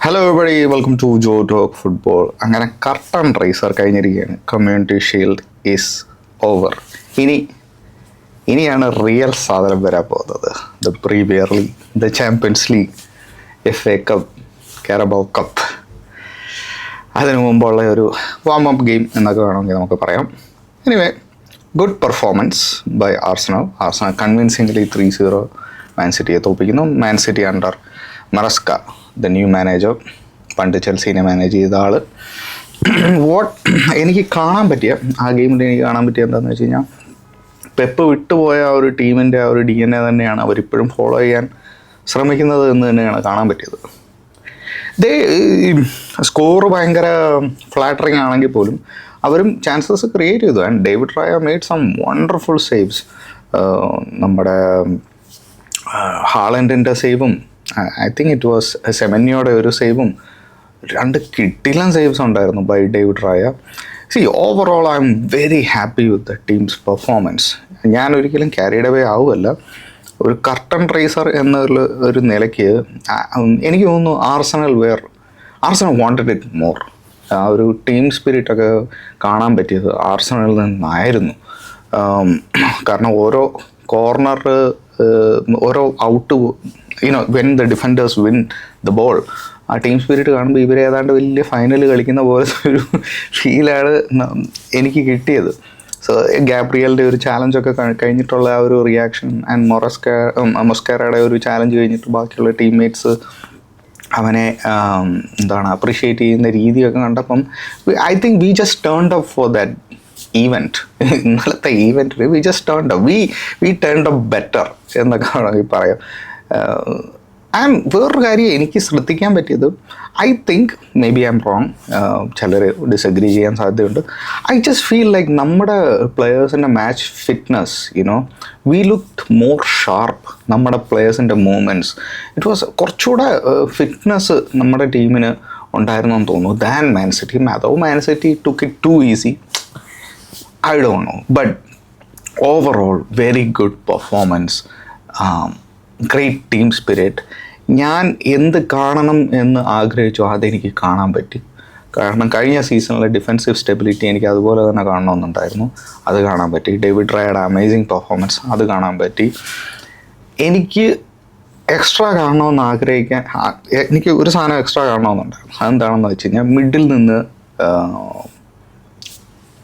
Hello everybody, welcome to Jo talk football. അങ്ങനെ curtain raiser കഴിഞ്ഞിരിക്കുകയാണ്. Community Shield is over. ഇനിയാണ് real സാധനം വരാൻ പോകുന്നത്. The Premier League, the Champions League, FA Cup, Carabao Cup. അതിനു മുമ്പുള്ള ഒരു വാം അപ്പ് ഗെയിം എന്നൊക്കെ വേണമെങ്കിൽ നമുക്ക് പറയാം. Anyway, good performance by Arsenal convincingly 3-0 Man സിറ്റിയെ തോൽപ്പിക്കുന്നു. Man City under Maresca, the new manager, പണ്ട് ചെൽസീനെ മാനേജ് ചെയ്ത ആൾ. എനിക്ക് കാണാൻ പറ്റിയ ആ ഗെയിമിൽ എനിക്ക് കാണാൻ പറ്റിയ എന്താണെന്ന് വെച്ച് കഴിഞ്ഞാൽ, പെപ്പ് വിട്ടുപോയ ആ ഒരു ടീമിൻ്റെ ആ ഒരു DNA തന്നെയാണ് അവരിപ്പോഴും ഫോളോ ചെയ്യാൻ ശ്രമിക്കുന്നത് എന്ന് തന്നെയാണ് കാണാൻ പറ്റിയത്. സ്കോർ ഭയങ്കര ഫ്ലാറ്ററിങ് ആണെങ്കിൽ പോലും അവരും ചാൻസസ് ക്രിയേറ്റ് ചെയ്തു. And David Raya made some wonderful saves. നമ്മുടെ ഹാളൻഡിൻ്റെ സേവും, ഐ തിങ്ക് ഇറ്റ് വാസ് സെമന്യയുടെ ഒരു സേവും, 2 കിട്ടിലൻ സേവ്സ് ഉണ്ടായിരുന്നു by David Raya. Overall I am very happy with the team's performance. ഞാൻ ഒരിക്കലും ക്യാരിഡ് അവേ ആവുമല്ല. ഒരു കർട്ടൺ റൈസർ എന്നുള്ള ഒരു നിലയ്ക്ക് എനിക്ക് തോന്നുന്നു ആർസണൽ വാണ്ടഡ് ഇറ്റ് മോർ. ആ ഒരു ടീം സ്പിരിറ്റൊക്കെ കാണാൻ പറ്റിയത് ആർസണലിൽ നിന്നായിരുന്നു. കാരണം ഓരോ കോർണർ, ഓരോ out, when the defenders win the ball, ആ ടീം സ്പിരിറ്റ് കാണുമ്പോൾ ഇവർ ഏതാണ്ട് വലിയ ഫൈനൽ കളിക്കുന്ന പോലത്തെ ഒരു ഫീലാണ് എനിക്ക് കിട്ടിയത്. സോ ഗാബ്രിയലിൻ്റെ ഒരു ചാലഞ്ചൊക്കെ കഴിഞ്ഞിട്ടുള്ള ആ ഒരു റിയാക്ഷൻ, ആൻഡ് മൊസ്കാരയുടെ ഒരു ചാലഞ്ച് കഴിഞ്ഞിട്ട് ബാക്കിയുള്ള ടീംമേറ്റ്സ് അവനെ അപ്രീഷിയേറ്റ് ചെയ്യുന്ന രീതിയൊക്കെ കണ്ടപ്പം I think we just turned up for that event. ഇന്നലത്തെ ഈവൻറ്റിൽ we just turned up, we turned up better എന്നൊക്കെ വേണമെങ്കിൽ പറയാം. ആൻഡ് വേറൊരു കാര്യം എനിക്ക് ശ്രദ്ധിക്കാൻ പറ്റിയത്, I think maybe I am wrong, ചിലർ ഡിസഗ്രി ചെയ്യാൻ സാധ്യതയുണ്ട്. ഐ ജസ്റ്റ് ഫീൽ ലൈക്ക് നമ്മുടെ പ്ലെയേഴ്സിൻ്റെ match fitness, we looked more sharp. നമ്മുടെ പ്ലെയേഴ്സിൻ്റെ മൂവ്മെൻറ്റ്സ്, ഇറ്റ് വാസ് കുറച്ചുകൂടെ ഫിറ്റ്നസ് നമ്മുടെ ടീമിന് ഉണ്ടായിരുന്നു എന്ന് തോന്നുന്നു ദാൻ മാൻ സിറ്റി. അതോ Man City took it too easy, I don't know. But overall very good performance, great team spirit. ഞാൻ എന്ത് കാണണം എന്ന് ആഗ്രഹിച്ചോ അതെനിക്ക് കാണാൻ പറ്റി. കാരണം കഴിഞ്ഞ സീസണിലെ ഡിഫെൻസീവ് സ്റ്റെബിലിറ്റി എനിക്ക് അതുപോലെ തന്നെ കാണണമെന്നുണ്ടായിരുന്നു, അത് കാണാൻ പറ്റി. ഡേവിഡ് റായയുടെ അമേസിങ് പെർഫോമൻസ്, അത് കാണാൻ പറ്റി. എനിക്ക് എക്സ്ട്രാ കാണണമെന്ന് ആഗ്രഹിക്കാൻ, എനിക്ക് ഒരു സാധനം എക്സ്ട്രാ കാണണമെന്നുണ്ടായിരുന്നു. അതെന്താണെന്ന് വെച്ച് കഴിഞ്ഞാൽ, മിഡിൽ നിന്ന്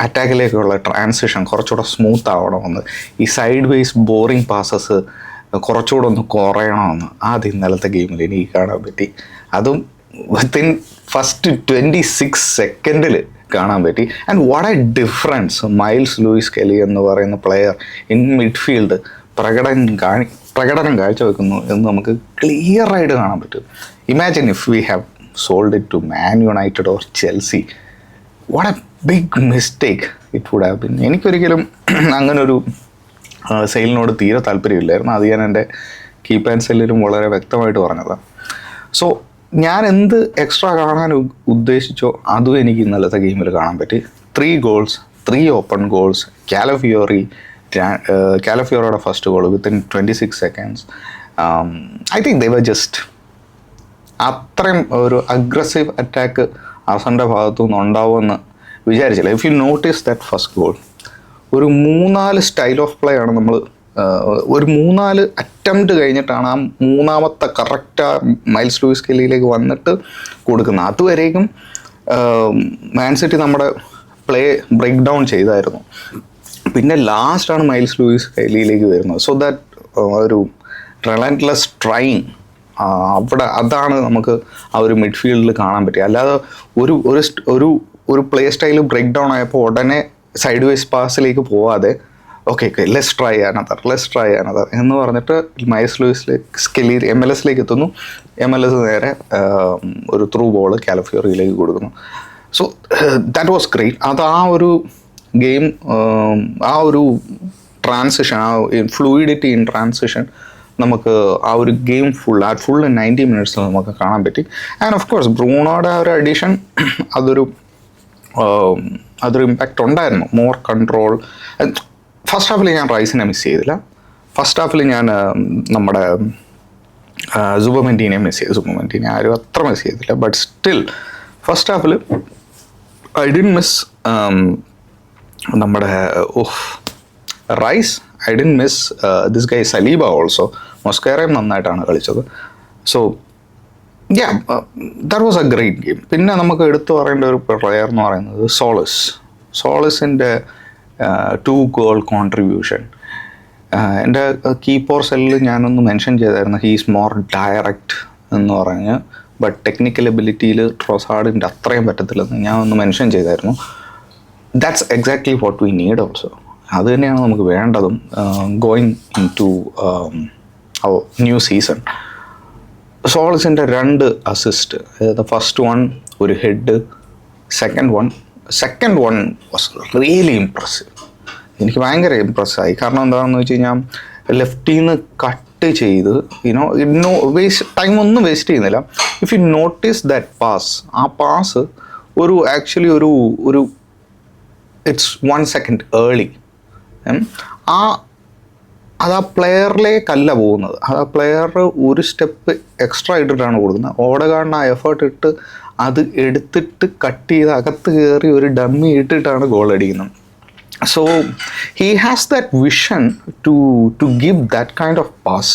അറ്റാക്കിലേക്കുള്ള ട്രാൻസിഷൻ കുറച്ചുകൂടെ സ്മൂത്ത് ആവണമെന്ന്, ഈ സൈഡ് വേസ് ബോറിങ് പാസസ് കുറച്ചുകൂടെ ഒന്ന് കുറയണമെന്ന് അത് ഇന്നലത്തെ ഗെയിമിൽ എനിക്ക് കാണാൻ പറ്റി. അതും വിത്തിൻ ഫസ്റ്റ് 26 സെക്കൻഡിൽ കാണാൻ പറ്റി. And what a difference Myles Lewis Skelly എന്ന് പറയുന്ന പ്ലെയർ ഇൻ മിഡ്ഫീൽഡ് പ്രകടനം കാഴ്ചവെക്കുന്നു എന്ന് നമുക്ക് ക്ലിയറായിട്ട് കാണാൻ പറ്റും. Imagine if we have sold it to Man United or Chelsea, what a big mistake it would have been. എനിക്കൊരിക്കലും അങ്ങനൊരു സെയിലിനോട് തീരെ താല്പര്യമില്ലായിരുന്നു. അത് ഞാൻ എൻ്റെ കീപ്പ് ആൻഡ് സെല്ലിലും വളരെ വ്യക്തമായിട്ട് പറഞ്ഞതാണ്. സോ ഞാൻ എന്ത് എക്സ്ട്രാ കാണാൻ ഉദ്ദേശിച്ചോ അതും എനിക്ക് ഇന്നലത്തെ ഗെയിമിൽ കാണാൻ പറ്റി. 3 goals, 3 ഓപ്പൺ ഗോൾസ്. കാലഫിയോറയുടെ first goal within 26 seconds. I think they were just, അത്രയും ഒരു അഗ്രസീവ് അറ്റാക്ക് ആർസണലിൻ്റെ ഭാഗത്തു നിന്ന് ഉണ്ടാവുമെന്ന് വിചാരിച്ചില്ല. If you notice that first goal, ഒരു 3-4 സ്റ്റൈൽ ഓഫ് പ്ലേ ആണ് നമ്മൾ, ഒരു 3-4 അറ്റംപ്റ്റ് കഴിഞ്ഞിട്ടാണ് ആ മൂന്നാമത്തെ കറക്റ്റ് മൈൽസ് ലൂയിസ് കെല്ലിയിലേക്ക് വന്നിട്ട് കൊടുക്കുന്നത്. അതുവരേക്കും മാൻ സിറ്റി നമ്മുടെ പ്ലേ ബ്രേക്ക് ഡൗൺ ചെയ്തായിരുന്നു. പിന്നെ ലാസ്റ്റാണ് മൈൽസ് ലൂയിസ് കെല്ലിയിലേക്ക് വരുന്നത്. സോ ദാറ്റ് ഒരു റിലൻറ്റ്ലെസ് ട്രൈങ് അവിടെ, അതാണ് നമുക്ക് ആ ഒരു മിഡ്ഫീൽഡിൽ കാണാൻ പറ്റുക. അല്ലാതെ ഒരു പ്ലേ സ്റ്റൈൽ ബ്രേക്ക് ഡൗൺ ആയപ്പോൾ ഉടനെ സൈഡ് വേസ് പാസിലേക്ക് പോവാതെ ഓക്കെ ലെറ്റ്സ് ട്രൈ അനദർ എന്ന് പറഞ്ഞിട്ട് മൈൽസ് ലൂയിസിലേക്ക് സ്കെല്ലി MLS എത്തുന്നു. MLS നേരെ ഒരു ത്രൂ ബോൾ കാലഫിയോറിയിലേക്ക് കൊടുക്കുന്നു. So that was great. അത് ആ ഒരു ഗെയിം, ആ ഒരു ട്രാൻസിഷൻ, ആ ഫ്ലൂയിഡിറ്റി ഇൻ ട്രാൻസിഷൻ നമുക്ക് ആ ഒരു ഗെയിം ഫുൾ 90 മിനിറ്റ്സിൽ നമുക്ക് കാണാൻ പറ്റി. ആൻഡ് ഓഫ് കോഴ്സ് ബ്രൂണോയുടെ ആ ഒരു അഡീഷൻ അതൊരു ഇമ്പാക്റ്റ് ഉണ്ടായിരുന്നു. More control. ഫസ്റ്റ് ഹാഫിൽ ഞാൻ റൈസിനെ മിസ് ചെയ്തില്ല. ഫസ്റ്റ് ഹാഫിൽ ഞാൻ നമ്മുടെ സുബമെൻറ്റീനെ മിസ് ചെയ്തു. സുബമെൻറ്റീനെ ആരും അത്ര മിസ് ചെയ്തില്ല. ബട്ട് സ്റ്റിൽ ഫസ്റ്റ് ഹാഫിൽ ഐ ഡിഡ്ന്റ് മിസ് നമ്മുടെ Rice. I didn't miss this guy Saliba also. മൊസ്കേറയും നന്നായിട്ടാണ് കളിച്ചത്. So that was a great game. പിന്നെ നമുക്ക് എടുത്തു പറയേണ്ട ഒരു പ്ലെയർ എന്ന് പറയുന്നത് സോളസിൻ്റെ 2 goal കോൺട്രിബ്യൂഷൻ. എൻ്റെ കീപ്പോർ സെല്ലിൽ ഞാനൊന്ന് മെൻഷൻ ചെയ്തായിരുന്നു, ഹീസ് മോർ ഡയറക്റ്റ് എന്ന് പറഞ്ഞ്. ബട്ട് ടെക്നിക്കൽ എബിലിറ്റിയിൽ ട്രോസാർഡിൻ്റെ അത്രയും പറ്റത്തില്ലെന്ന് ഞാൻ ഒന്ന് മെൻഷൻ ചെയ്തായിരുന്നു. That's exactly what we need also. അത് തന്നെയാണ് നമുക്ക് വേണ്ടതും going into new season. സോളസിൻ്റെ 2 അസിസ്റ്റ്. ദ ഫസ്റ്റ് വൺ ഒരു head, second one was really impressive. എനിക്ക് ഭയങ്കര ഇമ്പ്രസ്സായി. കാരണം എന്താണെന്ന് വെച്ച് കഴിഞ്ഞാൽ ലെഫ്റ്റിൽ നിന്ന് കട്ട് ചെയ്ത് ടൈമൊന്നും വേസ്റ്റ് ചെയ്യുന്നില്ല. If you notice that pass, ആ പാസ് ആക്ച്വലി ഒരു ഇറ്റ്സ് 1 second ഏർലി. അത് ആ പ്ലെയറിലേക്കല്ല പോകുന്നത്, അത് ആ പ്ലെയർ ഒരു സ്റ്റെപ്പ് എക്സ്ട്രാ ഇട്ടിട്ടാണ് കൊടുക്കുന്നത്. ഓടകാരൻ ആ എഫേർട്ട് ഇട്ട് അത് എടുത്തിട്ട് കട്ട് ചെയ്ത് അകത്ത് കയറി ഒരു ഡമ്മി ഇട്ടിട്ടാണ് ഗോൾ അടിക്കുന്നത്. So he has that vision to give that kind of pass.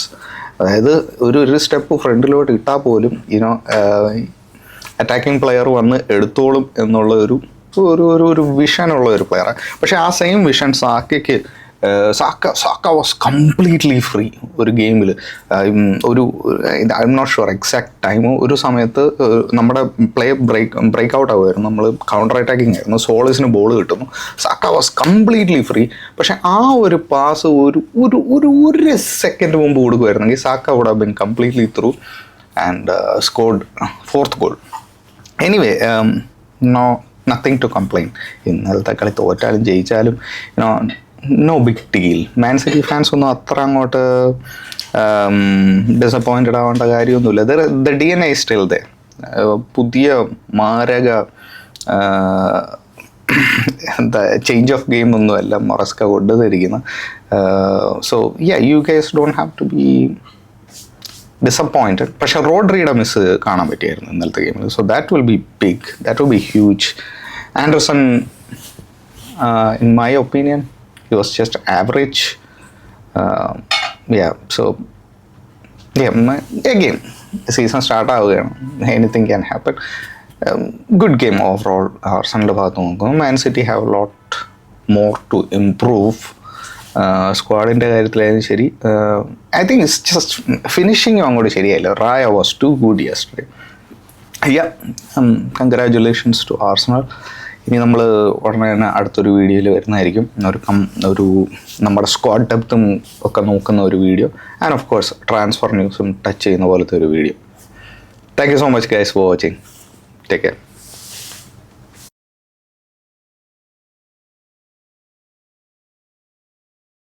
അതായത് ഒരു സ്റ്റെപ്പ് ഫ്രണ്ടിലോട്ട് ഇട്ടാൽ പോലും അറ്റാക്കിംഗ് പ്ലെയർ വന്ന് എടുത്തോളും എന്നുള്ള ഒരു വിഷനുള്ള ഒരു പ്ലെയറാണ്. പക്ഷേ ആ same vision Xhaka was completely free ഒരു ഗെയിമിൽ. I'm not sure exact time. ഒരു സമയത്ത് നമ്മുടെ പ്ലേ ബ്രേക്ക് ഔട്ട് ആവുമായിരുന്നു, നമ്മൾ കൗണ്ടർ അറ്റാക്കിംഗ് ആയിരുന്നു, സോളസിന് ബോൾ കിട്ടുന്നു, സാക്ക വാസ് കംപ്ലീറ്റ്ലി ഫ്രീ. പക്ഷെ ആ ഒരു പാസ് ഒരു സെക്കൻഡ് മുമ്പ് കൊടുക്കുമായിരുന്നെങ്കിൽ Saka would have been completely through and scored 4th goal. Anyway, nothing to complain. ഇന്നലത്തെ കളി തോറ്റാലും ജയിച്ചാലും no big deal. Man City fans ഒന്നും അത്ര അങ്ങോട്ട് ഡിസപ്പോയിൻറ്റഡ് ആവേണ്ട കാര്യമൊന്നുമില്ല. The DNA is still there. പുതിയ മാരക എന്താ ചേഞ്ച് ഓഫ് ഗെയിം ഒന്നുമല്ല മൊറസ്ക കൊണ്ടുവന്നിരിക്കുന്നത്. So you guys don't have to be disappointed. പക്ഷേ റോഡ്രിയുടെ മിസ് കാണാൻ പറ്റിയായിരുന്നു ഇന്നലത്തെ ഗെയിമിൽ. So that will be big, that will be huge. Anderson, in my opinion, he was just average. So again, season start ആവുകയാണ്, anything can happen. Good game overall. ആർസണലിൻ്റെ ഭാഗത്ത് നോക്കുമ്പോൾ Man City have lot more to improve. സ്ക്വാഡിൻ്റെ കാര്യത്തിലായാലും ശരി, I think it's just finishing അങ്ങോട്ട് ശരിയായില്ല. Raya was too good yesterday. Congratulations to Arsenal. ഇനി നമ്മൾ ഉടനെ തന്നെ അടുത്തൊരു വീഡിയോയിൽ വരുന്നതായിരിക്കും. നമ്മുടെ സ്ക്വാഡ് ഡെപ്തും ഒക്കെ നോക്കുന്ന ഒരു video, and of course transfer ന്യൂസും ടച്ച് ചെയ്യുന്ന പോലത്തെ ഒരു video. Thank you so much guys for watching. Take care.